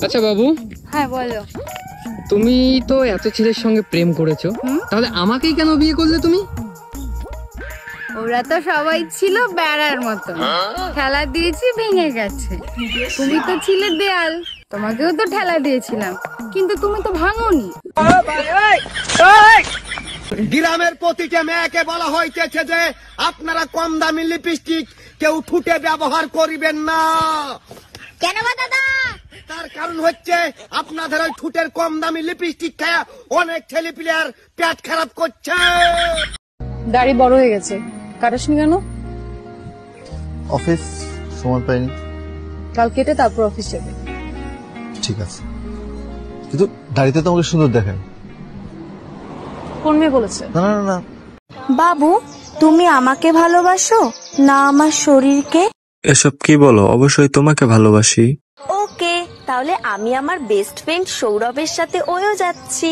আচ্ছা বাবু। হ্যাঁ বলো। তুমি তো এত ছেলের সঙ্গে প্রেম করেছো, তাহলে আমাকেই কেন বিয়ে করলে তুমি? ওরা তো সবাই ছিল বেড়ার মতো, ঠেলা দিয়েছি ভেঙে গেছে। তুমি তো ছিলে দেয়াল, তোমাকেও তো ঠেলা দিয়েছিলাম, কিন্তু তুমি তো ভাঙোনি। গ্রামের প্রতিটা মেয়েকে বলা হয়েছে যে আপনারা কম দামি লিপস্টিক কেউ ঠুটে ব্যবহার করিবেন না। কেন দাদা? তার কারণ হচ্ছে আপনাদের ওই ঠুটের কম দামি লিপস্টিক খেয়ে অনেক ছেলে প্লেয়ার পেট খারাপ করছে। দাড়ি বড় হয়ে গেছে, কাটাসনি কেন? অফিস সময় পাইনি। কাল কেটে তারপর অফিস যাবে। ঠিক আছে, কিন্তু দাড়িতে তো আমাকে সুন্দর দেখেন। কোন মেয়ে বলেছে? না না না। বাবু, তুমি আমাকে ভালোবাসো না আমার শরীরকে? এসব কি বলো? অবশ্যই তোমাকে ভালোবাসি। ওকে, তাহলে আমি আমার বেস্ট ফ্রেন্ড সৌরভের সাথে ওও যাচ্ছি।